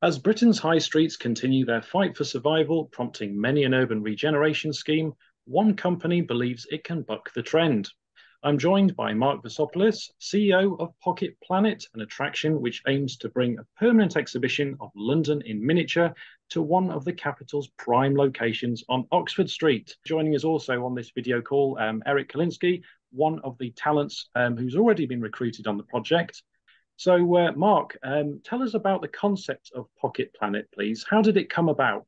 As Britain's high streets continue their fight for survival, prompting many an urban regeneration scheme, one company believes it can buck the trend. I'm joined by Mark Vasopoulos, CEO of Pocket Planet, an attraction which aims to bring a permanent exhibition of London in miniature to one of the capital's prime locations on Oxford Street. Joining us also on this video call, Eric Kalinsky, one of the talents who's already been recruited on the project. So, Mark, tell us about the concept of Pocket Planet, please. How did it come about?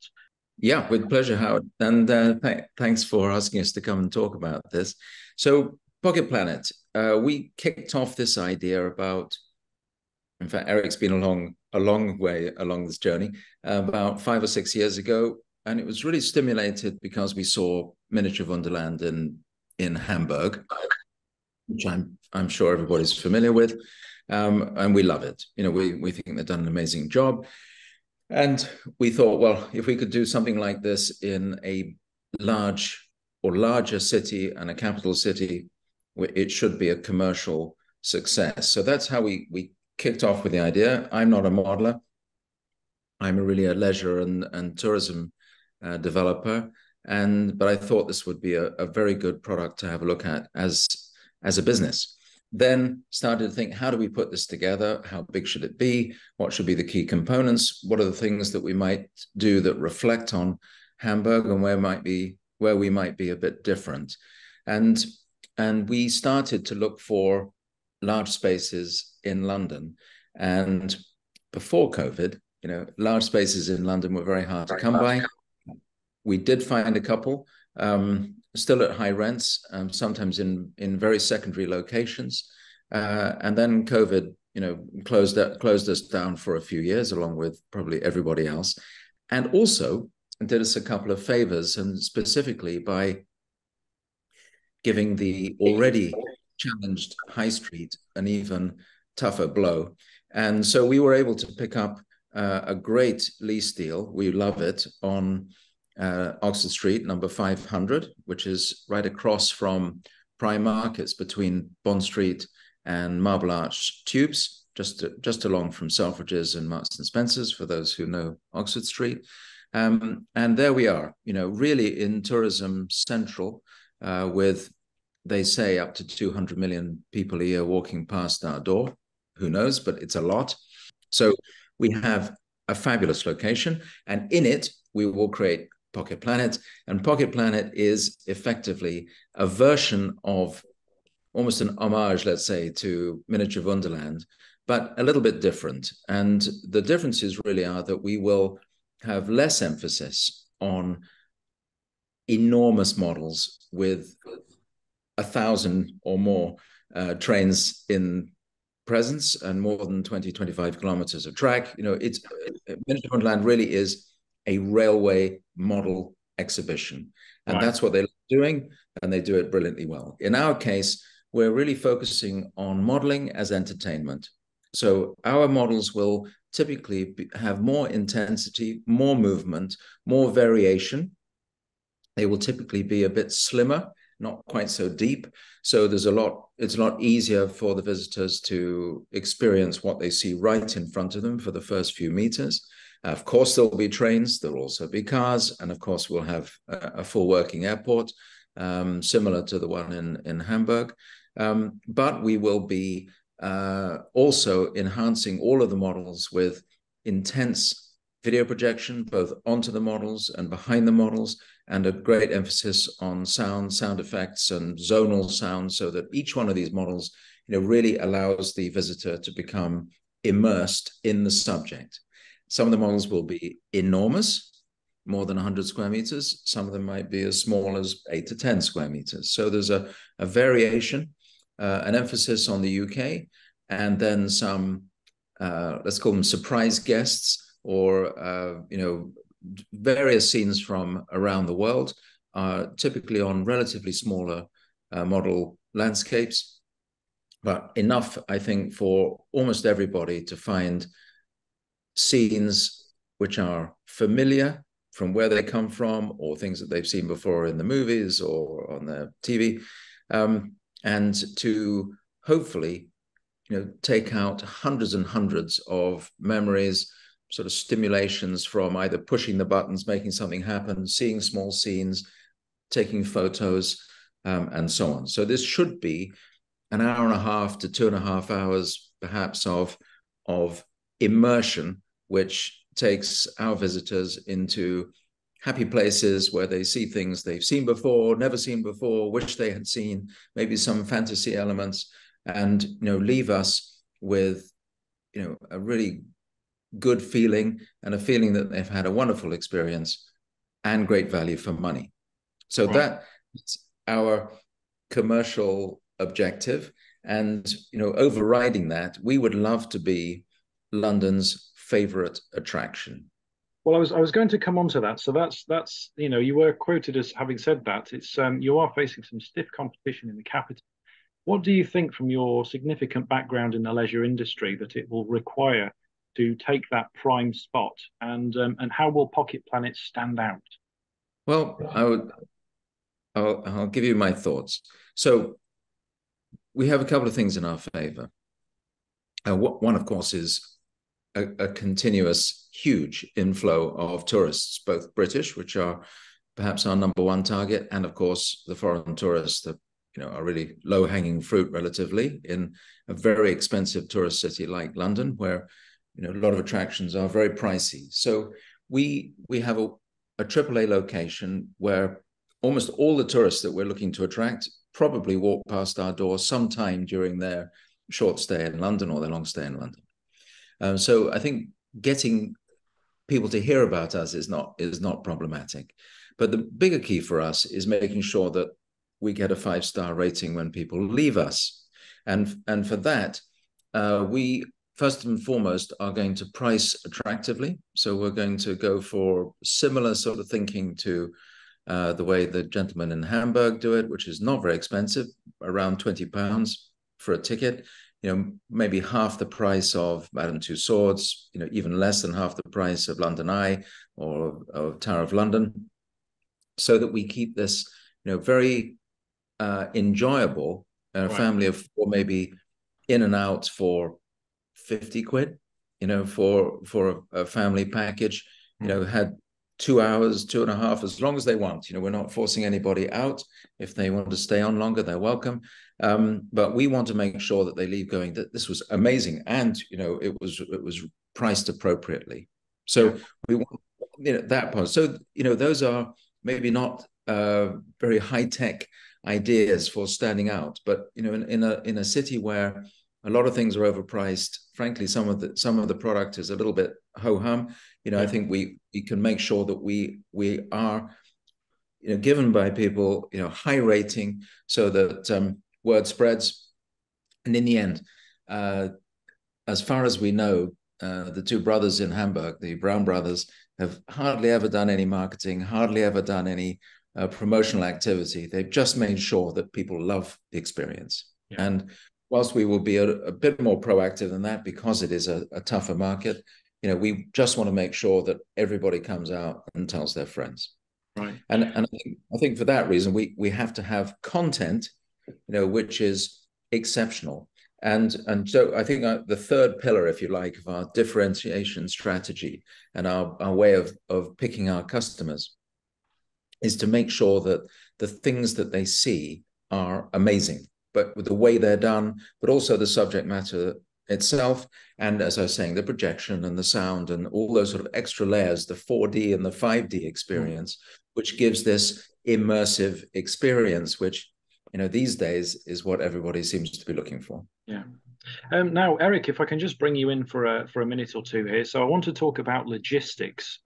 Yeah, with pleasure, Howard. And thanks for asking us to come and talk about this. So, Pocket Planet, we kicked off this idea about, in fact, Eric's been a long way along this journey, about 5 or 6 years ago. And it was really stimulated because we saw Miniatur Wunderland in Hamburg, which I'm sure everybody's familiar with. And we love it. You know, we think they've done an amazing job. And we thought, well, if we could do something like this in a large or larger city and a capital city, it should be a commercial success. So that's how we kicked off with the idea. I'm not a modeler. I'm really a leisure and tourism developer. But I thought this would be a very good product to have a look at as a business. Then started to think, how do we put this together? How big should it be? What should be the key components? What are the things that we might do that reflect on Hamburg and where we might be a bit different? And we started to look for large spaces in London. And before COVID, you know, large spaces in London were very hard to come by. We did find a couple. Still at high rents, sometimes in very secondary locations. And then COVID, you know, closed us down for a few years, along with probably everybody else. And also did us a couple of favors, and specifically by giving the already challenged high street an even tougher blow. And so we were able to pick up a great lease deal. We love it on Oxford Street, number 500, which is right across from Primark. It's between Bond Street and Marble Arch Tubes, just along from Selfridges and Marks and Spencers, for those who know Oxford Street. And there we are, you know, really in tourism central, with, they say, up to 200 million people a year walking past our door. Who knows, but it's a lot. So we have a fabulous location, and in it, we will create Pocket Planet. And Pocket Planet is effectively a version of, almost an homage, let's say, to Miniature Wonderland, but a little bit different. And the differences really are that we will have less emphasis on enormous models with 1,000 or more trains in presence and more than 20-25 kilometers of track. You know, Miniature Wonderland really is a railway model exhibition. And that's what they love doing, and they do it brilliantly well. In our case, we're really focusing on modeling as entertainment. So our models will typically have more intensity, more movement, more variation. They will typically be a bit slimmer, not quite so deep. So it's a lot easier for the visitors to experience what they see right in front of them for the first few meters. Of course, there'll be trains, there'll also be cars, and of course, we'll have a full working airport, similar to the one in Hamburg. But we will be also enhancing all of the models with intense video projection, both onto the models and behind the models, and a great emphasis on sound effects and zonal sound, so that each one of these models, you know, really allows the visitor to become immersed in the subject. Some of the models will be enormous, more than 100 square meters. Some of them might be as small as 8 to 10 square meters. So there's a variation, an emphasis on the UK, and then some, let's call them surprise guests, or, you know, various scenes from around the world, typically on relatively smaller model landscapes, but enough, I think, for almost everybody to find scenes which are familiar from where they come from, or things that they've seen before in the movies or on the TV, and to hopefully, you know, take out hundreds and hundreds of memories, sort of stimulations from either pushing the buttons, making something happen, seeing small scenes, taking photos, and so on. So this should be an hour and a half to 2.5 hours, perhaps, of immersion, which takes our visitors into happy places where they see things they've seen before, never seen before, wish they had seen, maybe some fantasy elements, and leave us with a really good feeling and a feeling that they've had a wonderful experience and great value for money. So that's our commercial objective. And overriding that, we would love to be London's favorite attraction. Well, I was going to come on to that. So that's you were quoted as having said that. It's you are facing some stiff competition in the capital. What do you think, from your significant background in the leisure industry, that it will require to take that prime spot, and how will Pocket Planet stand out? Well, I'll give you my thoughts. So we have a couple of things in our favor. One, of course, is a continuous huge inflow of tourists, both British, which are perhaps our number one target, and of course the foreign tourists that are really low-hanging fruit relatively in a very expensive tourist city like London, where a lot of attractions are very pricey. So we have a AAA location where almost all the tourists that we're looking to attract probably walk past our door sometime during their short stay in London or their long stay in London. So I think getting people to hear about us is not problematic. But the bigger key for us is making sure that we get a 5-star rating when people leave us. And for that, we first and foremost are going to price attractively. So we're going to go for similar sort of thinking to the way the gentlemen in Hamburg do it, which is not very expensive, around £20 for a ticket. Maybe half the price of Madame Tussauds, even less than half the price of London Eye or Tower of London, so that we keep this, very enjoyable. Family of four, maybe in and out for 50 quid, for a family package, had 2 hours, 2.5, as long as they want. We're not forcing anybody out. If they want to stay on longer, they're welcome. But we want to make sure that they leave going that this was amazing, and it was priced appropriately. So we want that part. So those are maybe not very high tech ideas for standing out, but in a city where a lot of things are overpriced, frankly, some of the product is a little bit ho-hum. I think we can make sure that we are given by people high rating, so that word spreads. And in the end, as far as we know, the two brothers in Hamburg, the Brown brothers, have hardly ever done any marketing, hardly ever done any promotional activity. They've just made sure that people love the experience. And whilst we will be a bit more proactive than that, because it is a tougher market, we just want to make sure that everybody comes out and tells their friends. Right. And I think for that reason, we have to have content, which is exceptional. And so I think the third pillar, if you like, of our differentiation strategy and our way of picking our customers is to make sure that the things that they see are amazing, but with the way they're done, but also the subject matter itself. And as I was saying, the projection and the sound and all those sort of extra layers, the 4D and the 5D experience, which gives this immersive experience, which, these days is what everybody seems to be looking for. Yeah. Now, Eric, if I can just bring you in for a minute or two here. So I want to talk about logistics.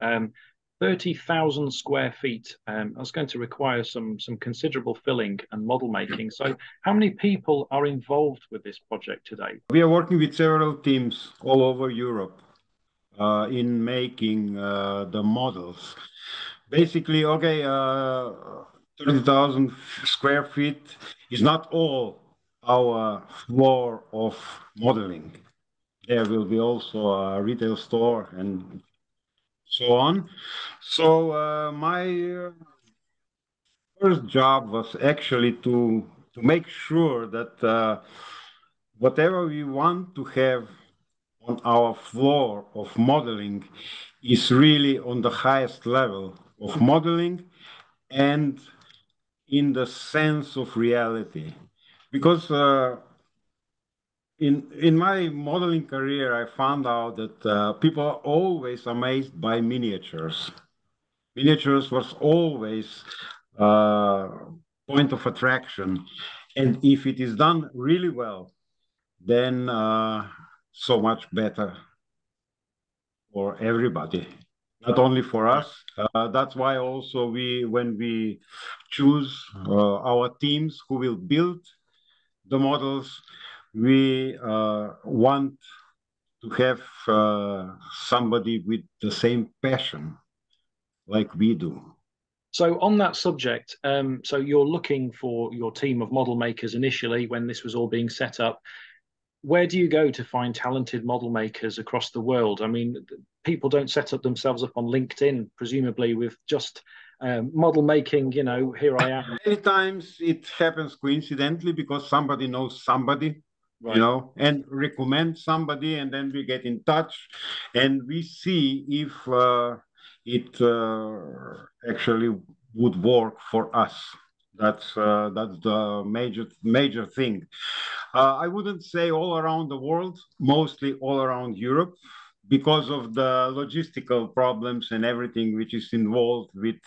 30,000 square feet. That's going to require some considerable filling and model making. So how many people are involved with this project today? We are working with several teams all over Europe in making the models. Basically, 30,000 square feet is not all our floor of modeling. There will be also a retail store and so on. So my first job was actually to make sure that whatever we want to have on our floor of modeling is really on the highest level of modeling and in the sense of reality. Because in my modeling career, I found out that people are always amazed by miniatures. Miniatures was always point of attraction, and if it is done really well, then so much better for everybody, not only for us. That's why also when we choose our teams who will build the models, we want to have somebody with the same passion like we do. So on that subject, so you're looking for your team of model makers initially when this was all being set up. Where do you go to find talented model makers across the world? I mean, people don't set up themselves up on LinkedIn, presumably with just model making, you know, here I am. Many times it happens coincidentally because somebody knows somebody, Right. you know, and recommend somebody, and then we get in touch and we see if it actually would work for us. That's the major thing. I wouldn't say all around the world, mostly all around Europe, because of the logistical problems and everything which is involved with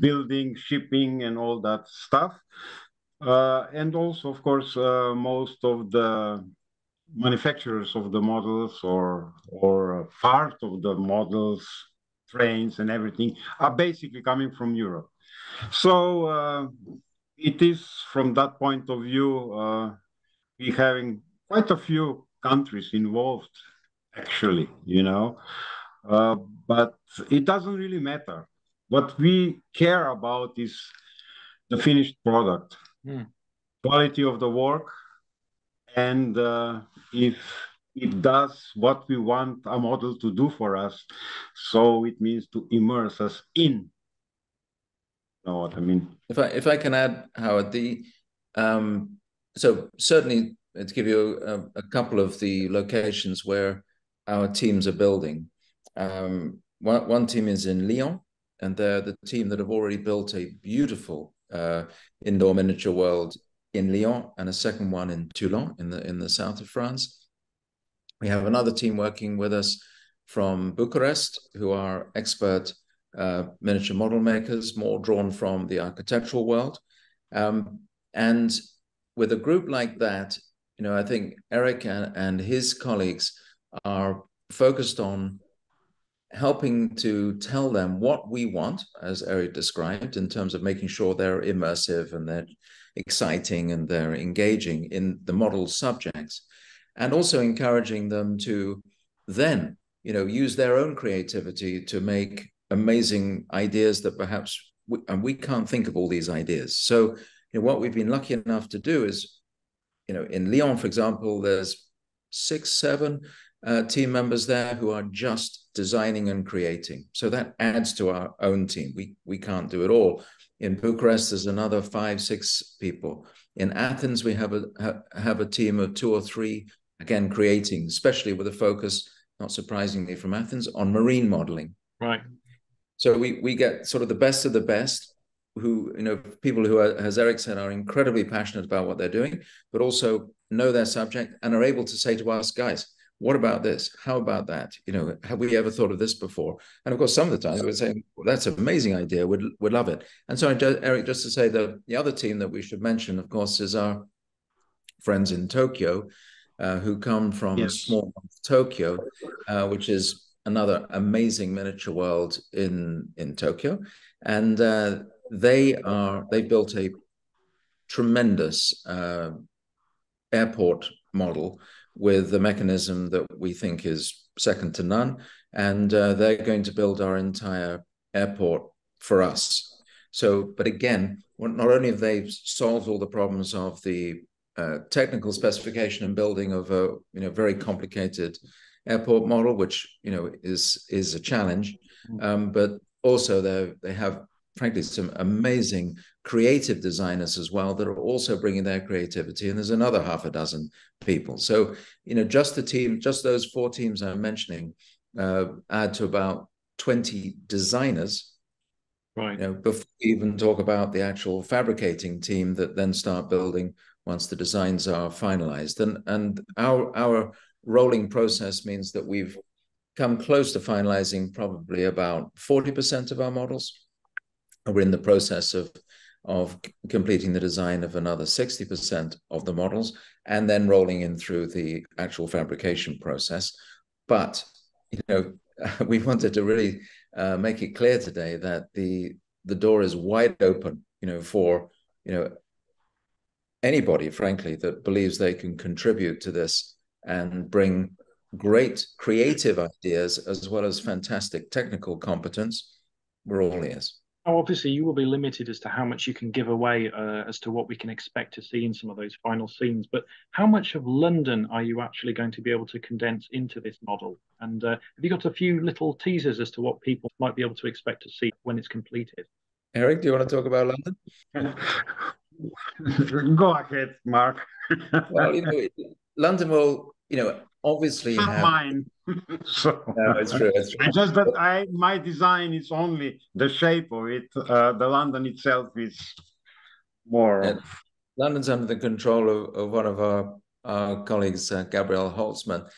building, shipping, and all that stuff. And also, of course, most of the manufacturers of the models or part of the models, trains, and everything are basically coming from Europe. So it is from that point of view, we having quite a few countries involved, actually, you know. Uh, but it doesn't really matter. What we care about is the finished product, quality of the work, and if it does what we want a model to do for us, so it means to immerse us in. You know what I mean? If I can add, Howard, so certainly to give you a couple of the locations where our teams are building. One team is in Lyon, and they're the team that have already built a beautiful indoor miniature world in Lyon, and a second one in Toulon in the south of France. We have another team working with us from Bucharest, who are expert miniature model makers, more drawn from the architectural world. And with a group like that, you know, I think Eric and his colleagues are focused on helping to tell them what we want, as Eric described, in terms of making sure they're immersive and they're exciting and they're engaging in the model subjects, and also encouraging them to then, you know, use their own creativity to make amazing ideas that perhaps we can't think of all these ideas. So, you know, what we've been lucky enough to do is, you know, in Lyon, for example, there's 6, 7 team members there who are just designing and creating. So that adds to our own team. We can't do it all. In Bucharest, there's another 5, 6 people. In Athens, we have a team of 2 or 3, again, creating, especially with a focus, not surprisingly from Athens, on marine modeling. Right. So we get sort of the best of the best, who, you know, people who are, as Eric said, are incredibly passionate about what they're doing, but also know their subject and are able to say to us, guys, what about this? How about that? You know, have we ever thought of this before? And of course, some of the time we're saying, well, that's an amazing idea. We'd love it. And so, Eric, just to say that the other team that we should mention, of course, is our friends in Tokyo, who come from small Tokyo, which is another amazing miniature world in Tokyo. And they've built a tremendous airport model with the mechanism that we think is second to none. And they're going to build our entire airport for us. So, but again, not only have they solved all the problems of the technical specification and building of a very complicated airport model, which is a challenge, but also they have frankly, some amazing creative designers as well that are also bringing their creativity. And there's another half a dozen people. So, just the team, just those 4 teams I'm mentioning, add to about 20 designers. Right. Before we even talk about the actual fabricating team that then start building once the designs are finalized. And our rolling process means that we've come close to finalizing probably about 40% of our models. We're in the process of completing the design of another 60% of the models, and then rolling in through the actual fabrication process. But we wanted to really make it clear today that the door is wide open, for anybody, frankly, that believes they can contribute to this and bring great creative ideas as well as fantastic technical competence. We're all ears. Now, obviously, you will be limited as to how much you can give away as to what we can expect to see in some of those final scenes. But how much of London are you actually going to be able to condense into this model? And have you got a few little teasers as to what people might be able to expect to see when it's completed? Eric, do you want to talk about London? Go ahead, Mark. Well, London will, obviously Not have mine. So no, it's true. It's true. just that my design is only the shape of it. The London itself is more. And London's under the control of one of our colleagues, Gabriel Holtzman.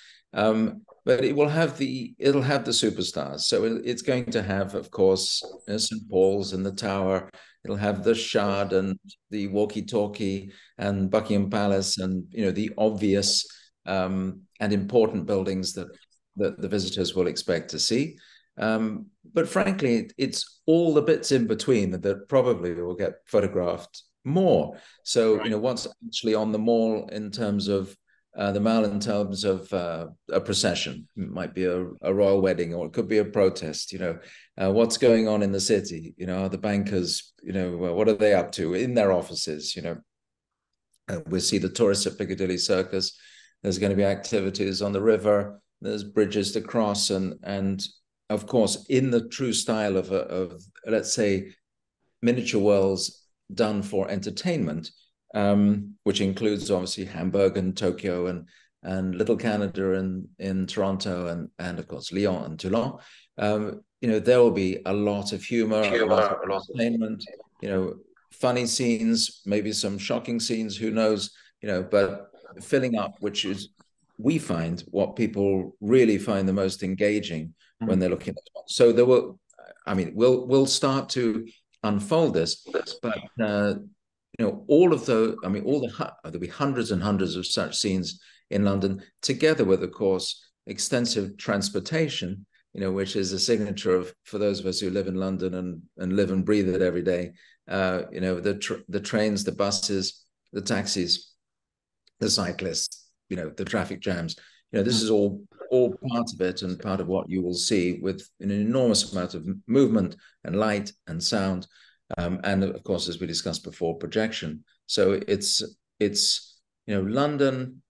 But it'll have the superstars. So it's going to have, of course, St. Paul's and the Tower. It'll have the Shard and the walkie-talkie and Buckingham Palace and the obvious and important buildings that the visitors will expect to see. But frankly, it's all the bits in between that probably will get photographed more. So Right. What's actually on the mall in terms of the Mall in terms of a procession. It might be a royal wedding, or it could be a protest. What's going on in the city? Are the bankers? What are they up to in their offices? We'll see the tourists at Piccadilly Circus. There's going to be activities on the river. There's bridges to cross, and of course, in the true style of let's say miniature worlds done for entertainment. Which includes obviously Hamburg and Tokyo and Little Canada in Toronto and of course Lyon and Toulon. There will be a lot of humor, a lot of entertainment, funny scenes, maybe some shocking scenes, who knows, but filling up, which is, we find, what people really find the most engaging when they're looking at it. So we'll start to unfold this, but there'll be hundreds and hundreds of such scenes in London, together with, of course, extensive transportation, which is a signature for those of us who live in London and live and breathe it every day. The trains, the buses, the taxis, the cyclists, the traffic jams. This is all part of it, and part of what you will see, with an enormous amount of movement and light and sound. And of course, as we discussed before, projection. So it's London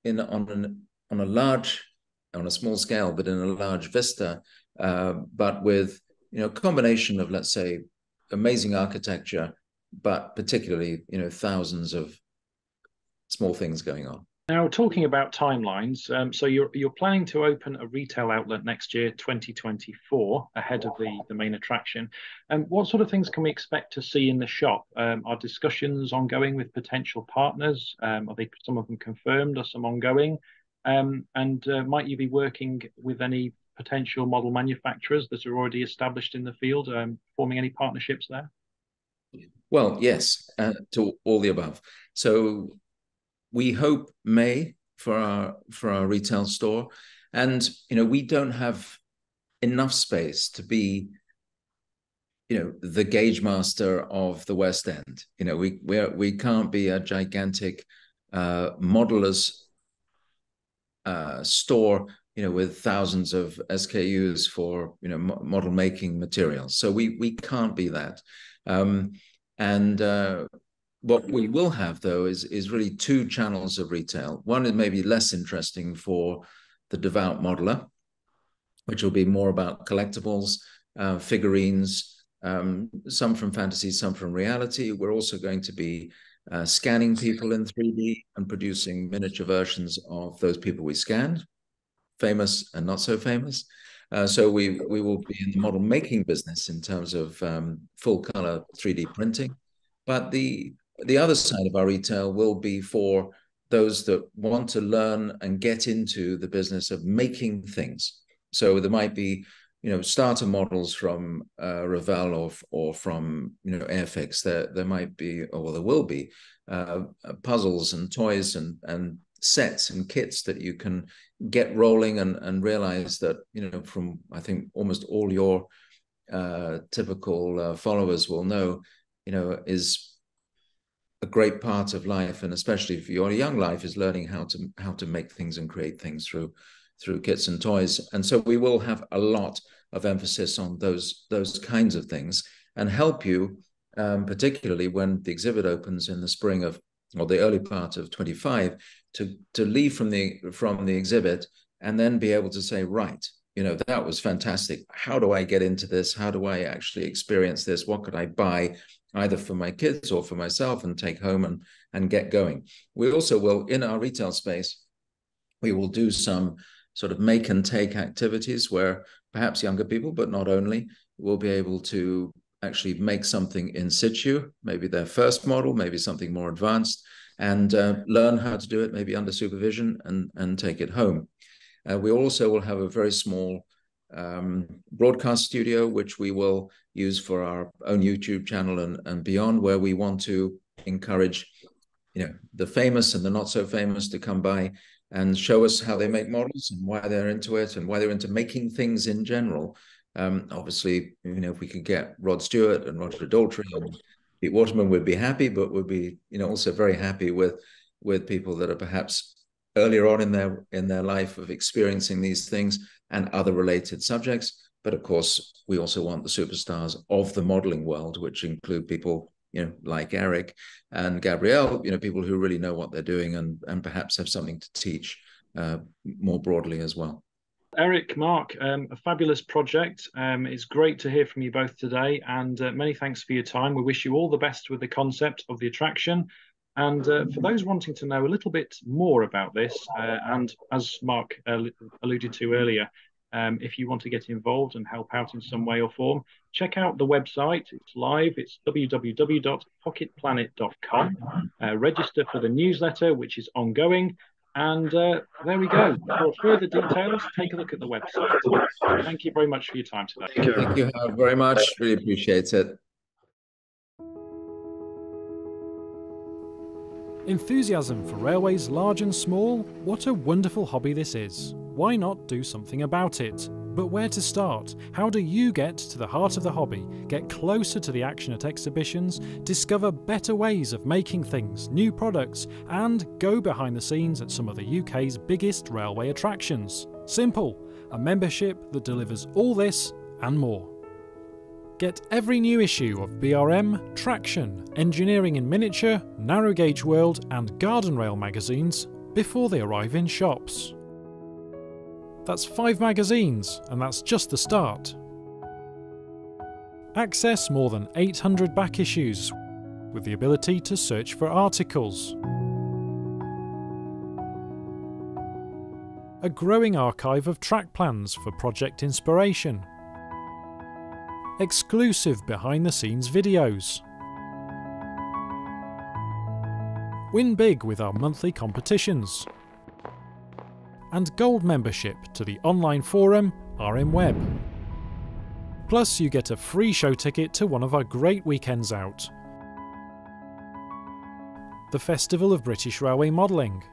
on a small scale, but in a large vista, but with a combination of, let's say, amazing architecture, but particularly thousands of small things going on. Now, talking about timelines, so you're planning to open a retail outlet next year, 2024, ahead of the main attraction. What sort of things can we expect to see in the shop? Are discussions ongoing with potential partners? Are some of them confirmed, or some ongoing? Might you be working with any potential model manufacturers that are already established in the field, forming any partnerships there? Well, yes, to all the above. So we hope May for our retail store, and we don't have enough space to be the gauge master of the West End. We can't be a gigantic modelers store with thousands of SKUs for model making materials. So we can't be that. What we will have, though, is really 2 channels of retail. One is maybe less interesting for the devout modeler, which will be more about collectibles, figurines, some from fantasy, some from reality. We're also going to be scanning people in 3D and producing miniature versions of those people we scanned, famous and not so famous. So we will be in the model making business in terms of full color 3D printing. But the other side of our retail will be for those that want to learn and get into the business of making things. So there might be, starter models from Revell or from, Airfix. There might be, or there will be, puzzles and toys and sets and kits that you can get rolling and realize that, from, I think, almost all your typical followers will know, is a great part of life, and especially for your young life, is learning how to make things and create things through kits and toys. And so we will have a lot of emphasis on those kinds of things and help you, particularly when the exhibit opens in the spring of, or the early part of 25, to leave from the exhibit and then be able to say, right, that was fantastic. How do I get into this? How do I actually experience this? What could I buy either for my kids or for myself and take home and get going? We also will, in our retail space, we will do some sort of make and take activities where perhaps younger people, but not only, will be able to actually make something in situ, maybe their first model, maybe something more advanced, and learn how to do it, maybe under supervision, and take it home. We also will have a very small broadcast studio, which we will use for our own YouTube channel and beyond, where we want to encourage, the famous and the not so famous to come by and show us how they make models and why they're into it and why they're into making things in general. Obviously, if we could get Rod Stewart and Roger Daltrey and Pete Waterman, we'd be happy, but we'd be, also very happy with people that are perhaps earlier on in their life of experiencing these things and other related subjects. But of course, we also want the superstars of the modeling world, which include people, like Eric and Gabrielle, people who really know what they're doing and perhaps have something to teach more broadly as well. Eric, Mark, a fabulous project. It's great to hear from you both today, and many thanks for your time. We wish you all the best with the concept of the attraction. And for those wanting to know a little bit more about this, and as Mark alluded to earlier, if you want to get involved and help out in some way or form, check out the website. It's live. It's www.pocketplanet.com. Register for the newsletter, which is ongoing. And there we go. For further details, take a look at the website. Thank you very much for your time today. Thank you very much. Really appreciate it. Enthusiasm for railways large and small? What a wonderful hobby this is. Why not do something about it? But where to start? How do you get to the heart of the hobby, get closer to the action at exhibitions, discover better ways of making things, new products, and go behind the scenes at some of the UK's biggest railway attractions? Simple, a membership that delivers all this and more. Get every new issue of BRM, Traction, Engineering in Miniature, Narrow Gauge World and Garden Rail magazines before they arrive in shops. That's 5 magazines, and that's just the start. Access more than 800 back issues with the ability to search for articles. A growing archive of track plans for project inspiration. Exclusive behind-the-scenes videos. Win big with our monthly competitions. And gold membership to the online forum RM Web. Plus you get a free show ticket to one of our great weekends out. The Festival of British Railway Modelling,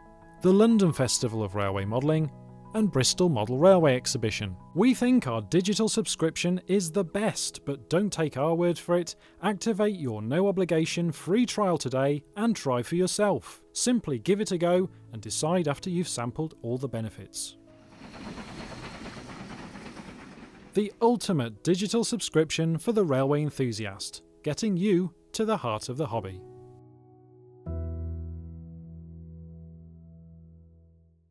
the London Festival of Railway Modelling, and Bristol Model Railway Exhibition. We think our digital subscription is the best, but don't take our word for it. Activate your no obligation free trial today and try for yourself. Simply give it a go and decide after you've sampled all the benefits. The ultimate digital subscription for the railway enthusiast, getting you to the heart of the hobby.